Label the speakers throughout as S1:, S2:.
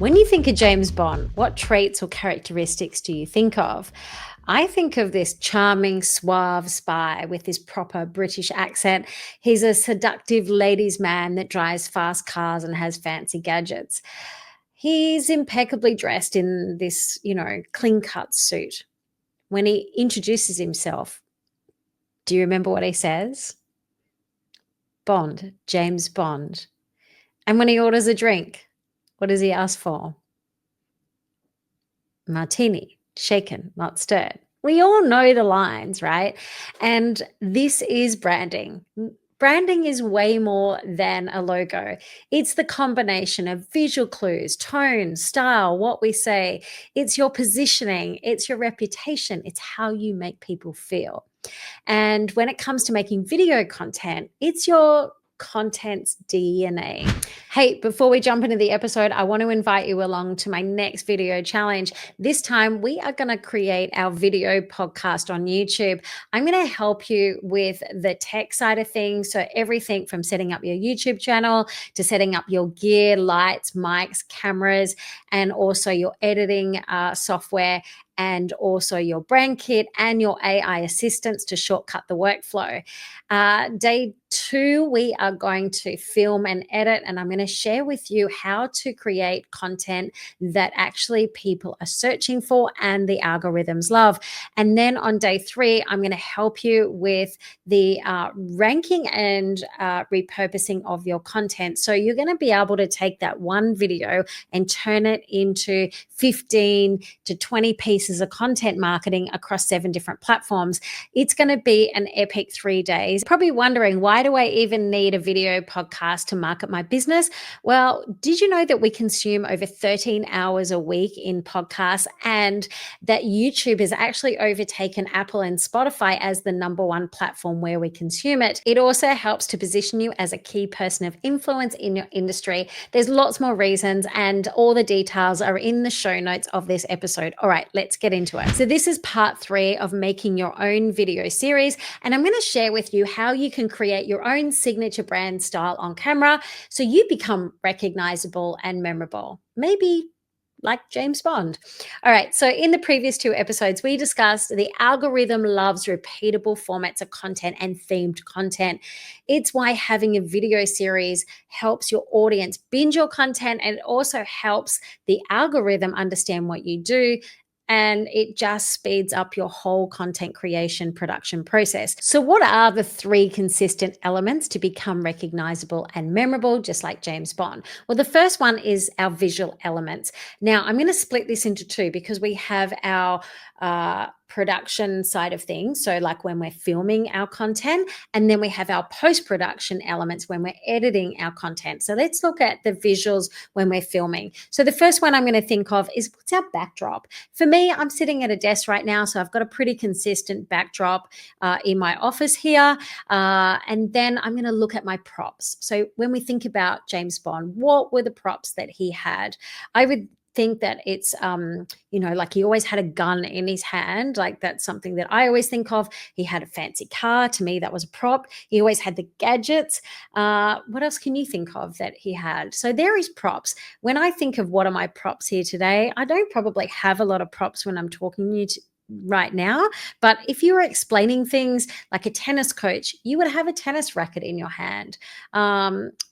S1: When you think of James Bond, what traits or characteristics do you think of? I think of this charming, suave spy with this proper British accent. He's a seductive ladies' man that drives fast cars and has fancy gadgets. He's impeccably dressed in this, clean cut suit. When he introduces himself, do you remember what he says? Bond, James Bond. And when he orders a drink, what does he ask for? Martini, shaken, not stirred. We all know the lines, right? And this is branding. Branding is way more than a logo. It's the combination of visual clues, tone, style, what we say. It's your positioning, it's your reputation, it's how you make people feel. And when it comes to making video content, it's your content's DNA. Hey, before we jump into the episode, I want to invite you along to my next video challenge. This time, we are going to create our video podcast on YouTube. I'm going to help you with the tech side of things. So everything from setting up your YouTube channel to setting up your gear, lights, mics, cameras, and also your editing software, and also your brand kit and your AI assistants to shortcut the workflow. Day 2, we are going to film and edit, and I'm going to share with you how to create content that actually people are searching for and the algorithms love. And then on day 3, I'm going to help you with the ranking and repurposing of your content. So you're going to be able to take that one video and turn it into 15 to 20 pieces of content marketing across 7 different platforms. It's going to be an epic 3 days. Probably wondering, why do I even need a video podcast to market my business? Well, did you know that we consume over 13 hours a week in podcasts, and that YouTube has actually overtaken Apple and Spotify as the number 1 platform where we consume it? It also helps to position you as a key person of influence in your industry. There's lots more reasons, and all the details are in the show notes of this episode. All right, let's get into it. So this is part 3 of making your own video series, and I'm going to share with you how you can create your own signature brand style on camera so you become recognizable and memorable. Maybe like James Bond. All right, so in the previous 2 episodes, we discussed the algorithm loves repeatable formats of content and themed content. It's why having a video series helps your audience binge your content, and it also helps the algorithm understand what you do, and it just speeds up your whole content creation production process. So what are the 3 consistent elements to become recognizable and memorable, just like James Bond? Well, the first one is our visual elements. Now, I'm going to split this into 2 because we have our production side of things, so like when we're filming our content, and then we have our post-production elements when we're editing our content. So let's look at the visuals when we're filming. So the first one I'm going to think of is, what's our backdrop? For me, I'm sitting at a desk right now, so I've got a pretty consistent backdrop in my office here, and then I'm going to look at my props. So when we think about James Bond, what were the props that he had? I would think that it's like he always had a gun in his hand. Like, that's something that I always think of. He had a fancy car. To me, that was a prop. He always had the gadgets. What else can you think of that he had? So there is props. When I think of what are my props here today, I don't probably have a lot of props when I'm talking to you right now, but if you were explaining things like a tennis coach, you would have a tennis racket in your hand.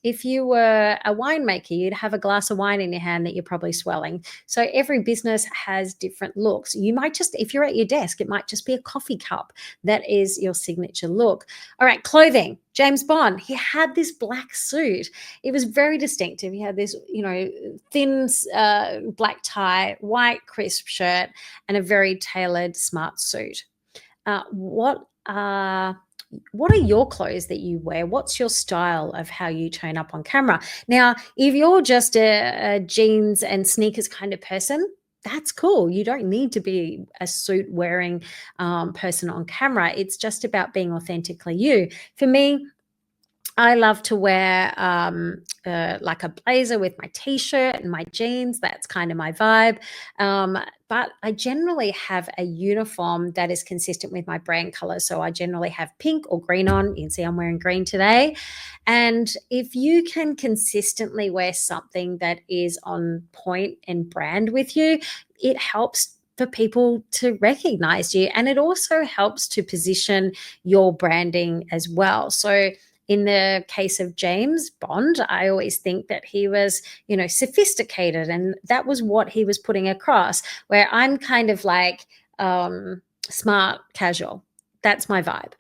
S1: If you were a winemaker, you'd have a glass of wine in your hand that you're probably swelling. So every business has different looks. You might just, if you're at your desk, it might just be a coffee cup that is your signature look. All right, clothing. James Bond, he had this black suit. It was very distinctive. He had this, thin black tie, white crisp shirt, and a very tailored smart suit. What are your clothes that you wear? What's your style of how you turn up on camera? Now, if you're just a jeans and sneakers kind of person, that's cool. You don't need to be a suit wearing person on camera. It's just about being authentically you. For me, I love to wear like a blazer with my t-shirt and my jeans. That's kind of my vibe. But I generally have a uniform that is consistent with my brand color. So I generally have pink or green on. You can see I'm wearing green today. And if you can consistently wear something that is on point and brand with you, it helps for people to recognize you. And it also helps to position your branding as well. So in the case of James Bond, I always think that he was, sophisticated, and that was what he was putting across. Where I'm kind of like smart, casual. That's my vibe.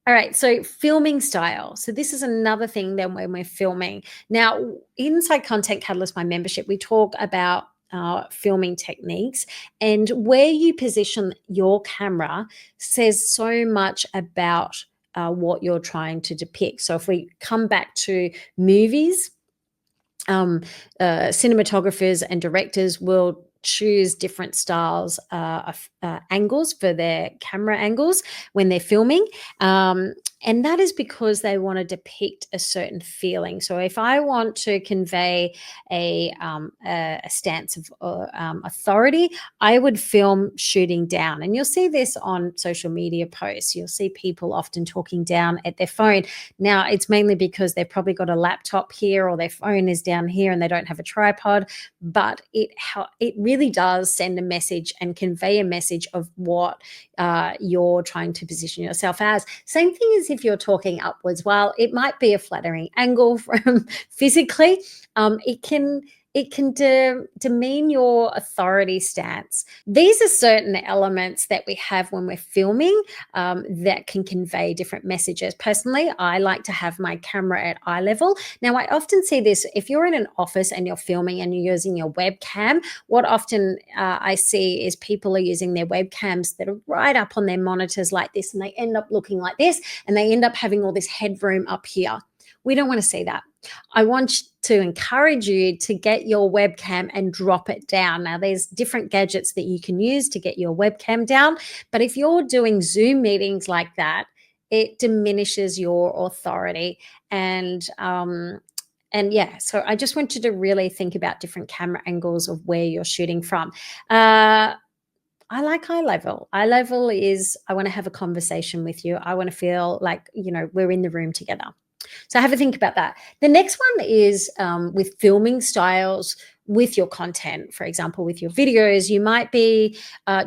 S1: All right, so filming style. So this is another thing then when we're filming. Now, inside Content Catalyst, my membership, we talk about filming techniques, and where you position your camera says so much about what you're trying to depict. So if we come back to movies, cinematographers and directors will choose different styles of angles for their camera angles when they're filming. And that is because they want to depict a certain feeling. So if I want to convey a stance of authority, I would film shooting down. And you'll see this on social media posts. You'll see people often talking down at their phone. Now, it's mainly because they've probably got a laptop here or their phone is down here and they don't have a tripod, but it really does send a message and convey a message of what you're trying to position yourself as. Same thing as if you're talking upwards. While it might be a flattering angle from physically, it can demean your authority stance. These are certain elements that we have when we're filming that can convey different messages. Personally, I like to have my camera at eye level. Now, I often see this if you're in an office and you're filming and you're using your webcam. What often I see is people are using their webcams that are right up on their monitors like this, and they end up looking like this, and they end up having all this headroom up here. We don't want to see that. I want to encourage you to get your webcam and drop it down. Now, there's different gadgets that you can use to get your webcam down, but if you're doing Zoom meetings like that, it diminishes your authority. And yeah, so I just want you to really think about different camera angles of where you're shooting from. I like eye level. Eye level is I want to have a conversation with you. I want to feel like, we're in the room together. So have a think about that. The next one is with filming styles with your content. For example, with your videos, you might be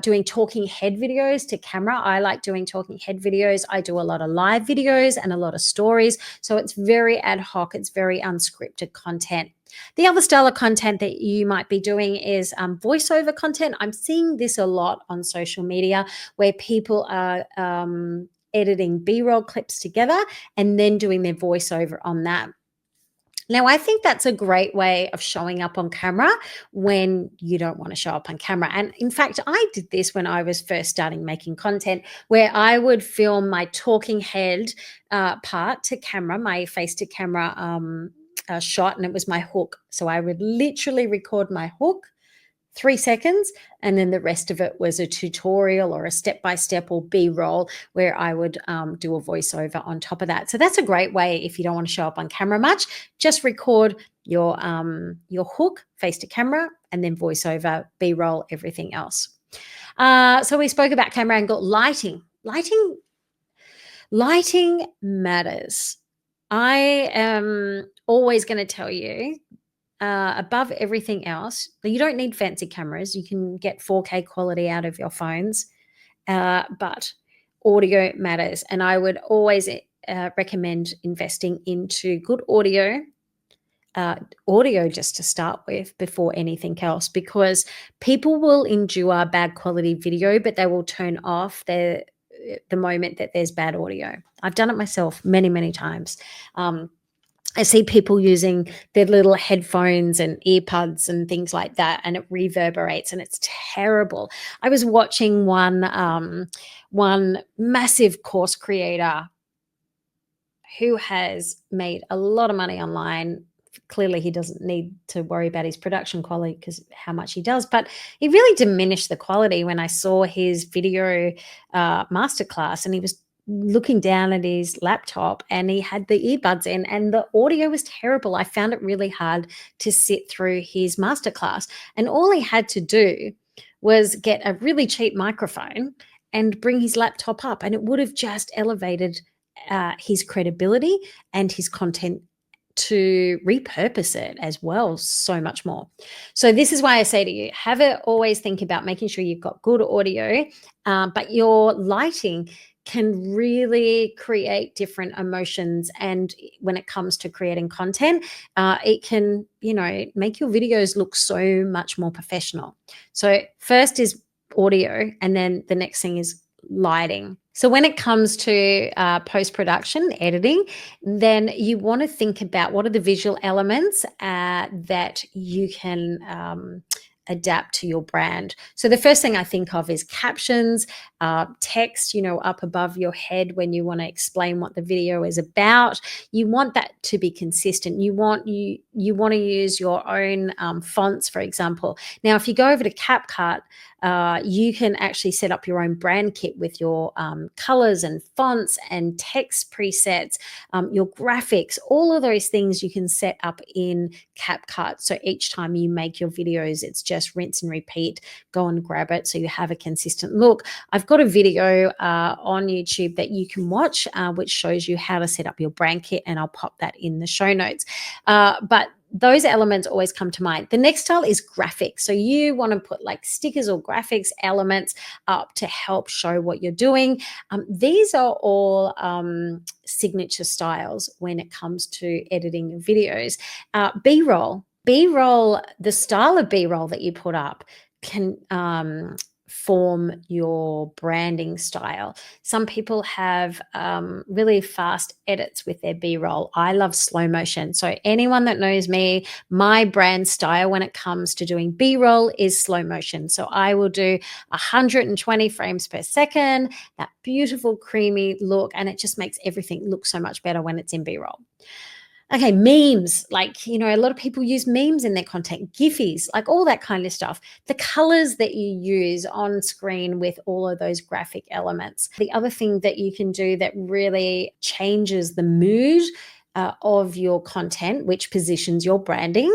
S1: doing talking head videos to camera. I like doing talking head videos. I do a lot of live videos and a lot of stories. So it's very ad hoc. It's very unscripted content. The other style of content that you might be doing is voiceover content. I'm seeing this a lot on social media where people are editing B-roll clips together and then doing their voiceover on that. Now, I think that's a great way of showing up on camera when you don't want to show up on camera. And in fact, I did this when I was first starting making content, where I would film my talking head part to camera, my face to camera shot, and it was my hook. So I would literally record my hook, 3 seconds, and then the rest of it was a tutorial or a step-by-step or B-roll where I would do a voiceover on top of that. So that's a great way if you don't want to show up on camera much. Just record your hook face to camera and then voiceover, B-roll, everything else. So we spoke about camera angle. Lighting matters. I am always going to tell you above everything else, you don't need fancy cameras. You can get 4K quality out of your phones, but audio matters. And I would always recommend investing into good audio just to start with before anything else, because people will endure bad quality video, but they will turn off the moment that there's bad audio. I've done it myself many, many times. I see people using their little headphones and earbuds and things like that, and it reverberates, and it's terrible. I was watching one massive course creator who has made a lot of money online. Clearly, he doesn't need to worry about his production quality because how much he does, but he really diminished the quality when I saw his video masterclass, and he was looking down at his laptop and he had the earbuds in and the audio was terrible. I found it really hard to sit through his masterclass. And all he had to do was get a really cheap microphone and bring his laptop up, and it would have just elevated his credibility and his content to repurpose it as well so much more. So this is why I say to you, have it always think about making sure you've got good audio, but your lighting can really create different emotions. And when it comes to creating content, it can, make your videos look so much more professional. So first is audio, and then the next thing is lighting. So when it comes to post-production, editing, then you want to think about what are the visual elements that you can adapt to your brand. So the first thing I think of is captions, text, up above your head when you want to explain what the video is about. You want that to be consistent. You want to use your own fonts, for example. Now, if you go over to CapCut, you can actually set up your own brand kit with your colors and fonts and text presets, your graphics, all of those things you can set up in CapCut. So each time you make your videos, it's just rinse and repeat, go and grab it so you have a consistent look. I've got a video on YouTube that you can watch, which shows you how to set up your brand kit, and I'll pop that in the show notes. But those elements always come to mind. The next style is graphics. So you want to put like stickers or graphics elements up to help show what you're doing. These are all signature styles when it comes to editing videos. B-roll, the style of B-roll that you put up can form your branding style. Some people have really fast edits with their B-roll. I love slow motion. So anyone that knows me, my brand style when it comes to doing B-roll is slow motion. So I will do 120 frames per second, that beautiful creamy look, and it just makes everything look so much better when it's in B-roll. Okay, memes, a lot of people use memes in their content, Giphies, like all that kind of stuff. The colors that you use on screen with all of those graphic elements. The other thing that you can do that really changes the mood of your content, which positions your branding,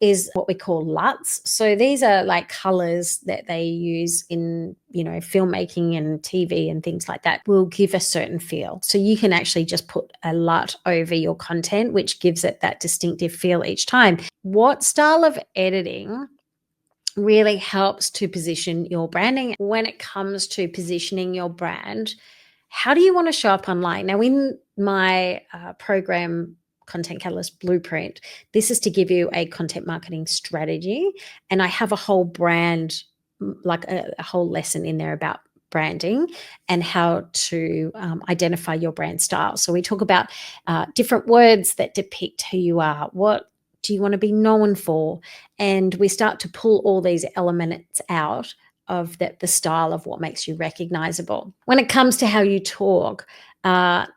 S1: is what we call LUTs. So these are like colors that they use in, filmmaking and TV and things like that, will give a certain feel. So you can actually just put a LUT over your content, which gives it that distinctive feel each time. What style of editing really helps to position your branding? When it comes to positioning your brand, how do you want to show up online? Now, in my program, Content Catalyst Blueprint, this is to give you a content marketing strategy. And I have a whole brand, like a whole lesson in there about branding and how to identify your brand style. So we talk about different words that depict who you are. What do you want to be known for? And we start to pull all these elements out of the style of what makes you recognizable. When it comes to how you talk,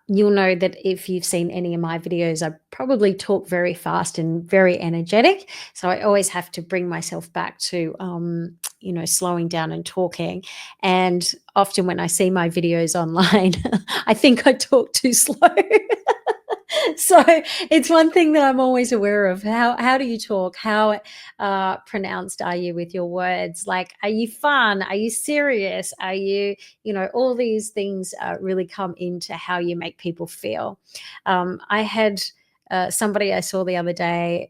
S1: you'll know that if you've seen any of my videos, I probably talk very fast and very energetic. So I always have to bring myself back to, slowing down and talking. And often when I see my videos online, I think I talk too slow. So it's one thing that I'm always aware of. How do you talk? How pronounced are you with your words? Like, are you fun? Are you serious? Are you, all these things really come into how you make people feel. I had somebody I saw the other day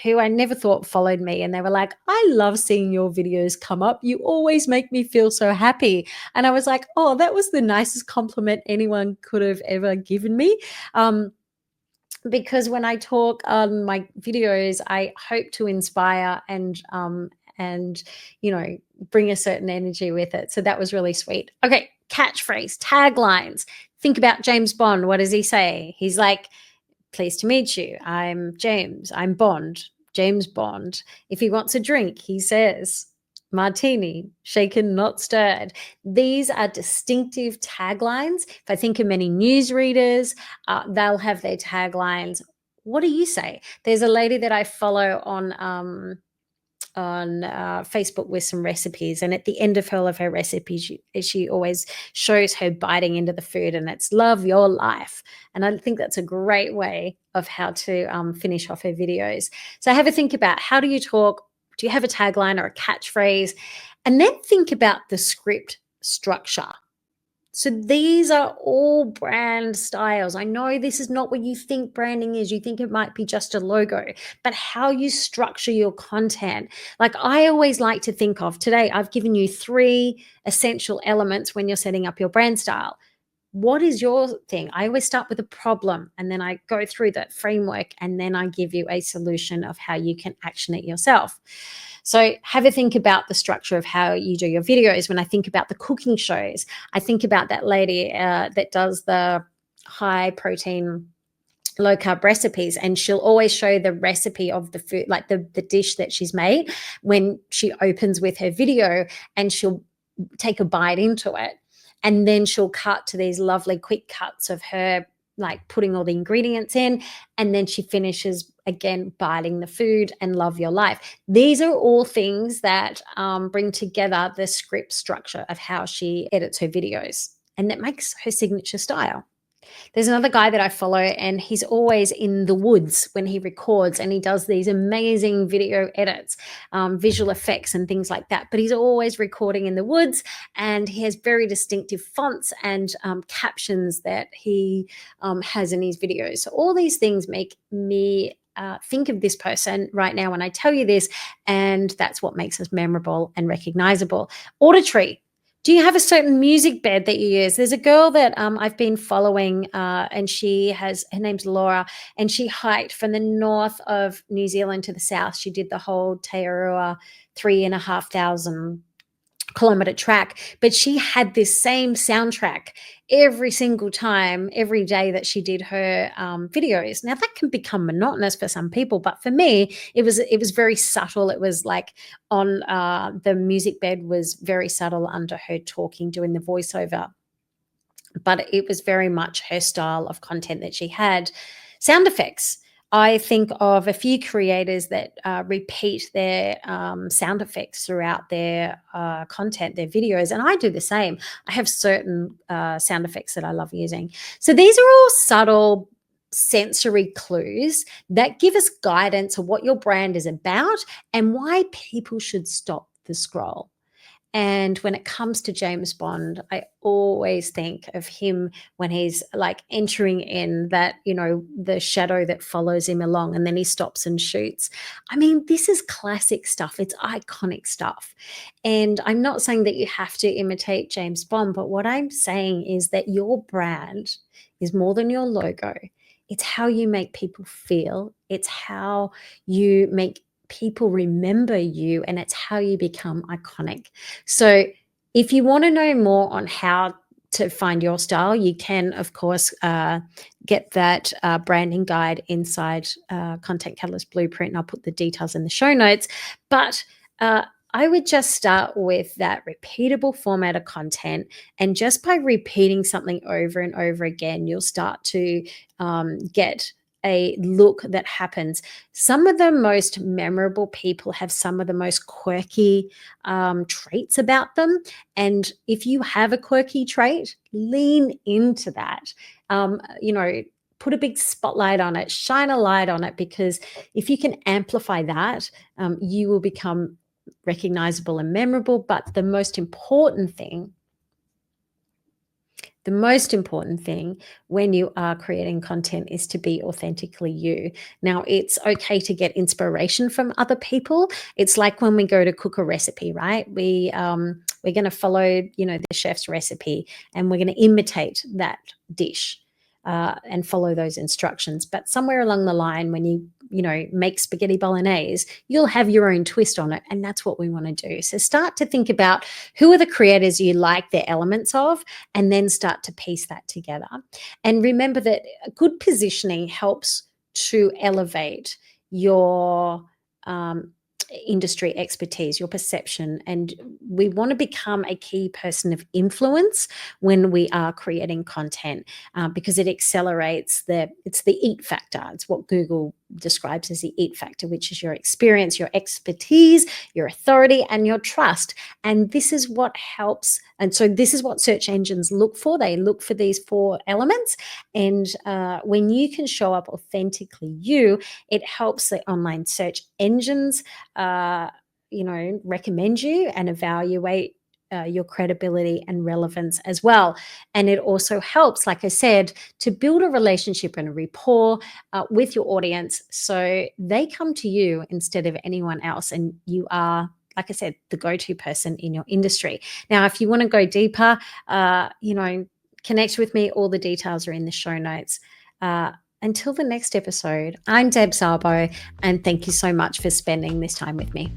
S1: who I never thought followed me, and they were like, I love seeing your videos come up. You always make me feel so happy. And I was like, oh, that was the nicest compliment anyone could have ever given me. Because when I talk on my videos, I hope to inspire and bring a certain energy with it. So that was really sweet. Okay, catchphrase, taglines. Think about James Bond. What does he say? He's like, pleased to meet you. I'm James. I'm Bond. James Bond. If he wants a drink, he says, martini, shaken, not stirred. These are distinctive taglines. If I think of many newsreaders, they'll have their taglines. What do you say? There's a lady that I follow on on Facebook with some recipes, and at the end of all of her recipes, she always shows her biting into the food, and it's love your life. And I think that's a great way of how to finish off her videos. So have a think about, how do you talk? Do you have a tagline or a catchphrase? And then think about the script structure. So these are all brand styles. I know this is not what you think branding is. You think it might be just a logo, but how you structure your content. Like I always like to think of today, I've given you 3 essential elements when you're setting up your brand style. What is your thing? I always start with a problem, and then I go through that framework, and then I give you a solution of how you can action it yourself. So have a think about the structure of how you do your videos. When I think about the cooking shows, I think about that lady that does the high protein, low carb recipes, and she'll always show the recipe of the food, like the dish that she's made, when she opens with her video, and she'll take a bite into it. And then she'll cut to these lovely quick cuts of her like putting all the ingredients in. And then she finishes again biting the food and love your life. These are all things that bring together the script structure of how she edits her videos. And that makes her signature style. There's another guy that I follow, and he's always in the woods when he records, and he does these amazing video edits, visual effects and things like that. But he's always recording in the woods, and he has very distinctive fonts and captions that he has in his videos. So all these things make me think of this person right now when I tell you this, and that's what makes us memorable and recognizable. Auditory. Do you have a certain music bed that you use? There's a girl that I've been following, and her name's Laura, and she hiked from the north of New Zealand to the south. She did the whole Tairua 3,500 kilometer track, but she had this same soundtrack every single time, every day that she did her videos. Now that can become monotonous for some people, but for me, it was very subtle. It was like on the music bed was very subtle under her talking, doing the voiceover, but it was very much her style of content that she had. Sound effects. I think of a few creators that repeat their sound effects throughout their content, their videos, and I do the same. I have certain sound effects that I love using. So these are all subtle sensory clues that give us guidance of what your brand is about and why people should stop the scroll. And when it comes to James Bond, I always think of him when he's like entering in that, the shadow that follows him along, and then he stops and shoots. I mean, this is classic stuff. It's iconic stuff. And I'm not saying that you have to imitate James Bond, but what I'm saying is that your brand is more than your logo. It's how you make people feel. It's how you make people remember you, and it's how you become iconic. So if you want to know more on how to find your style, you can, of course, get that branding guide inside Content Catalyst Blueprint, and I'll put the details in the show notes. But I would just start with that repeatable format of content, and just by repeating something over and over again, you'll start to get a look that happens. Some of the most memorable people have some of the most quirky traits about them. And if you have a quirky trait, lean into that. Put a big spotlight on it, shine a light on it, because if you can amplify that, you will become recognizable and memorable. But the most important thing when you are creating content is to be authentically you. Now, it's okay to get inspiration from other people. It's like when we go to cook a recipe, right? We're going to follow, the chef's recipe, and we're going to imitate that dish and follow those instructions. But somewhere along the line, when you make spaghetti bolognese, you'll have your own twist on it. And that's what we want to do. So start to think about who are the creators you like their elements of, and then start to piece that together. And remember that good positioning helps to elevate your industry expertise, your perception. And we want to become a key person of influence when we are creating content, because it accelerates it's the eat factor. It's what Google describes as the it factor, which is your experience, your expertise, your authority, and your trust. And this is what helps. And so this is what search engines look for. They look for these 4 elements. And when you can show up authentically you, it helps the online search engines, recommend you and evaluate your credibility and relevance as well. And it also helps, like I said, to build a relationship and a rapport with your audience, so they come to you instead of anyone else. And you are, like I said, the go-to person in your industry. Now, if you want to go deeper, connect with me. All the details are in the show notes. Until the next episode, I'm Deb Szabo, and thank you so much for spending this time with me.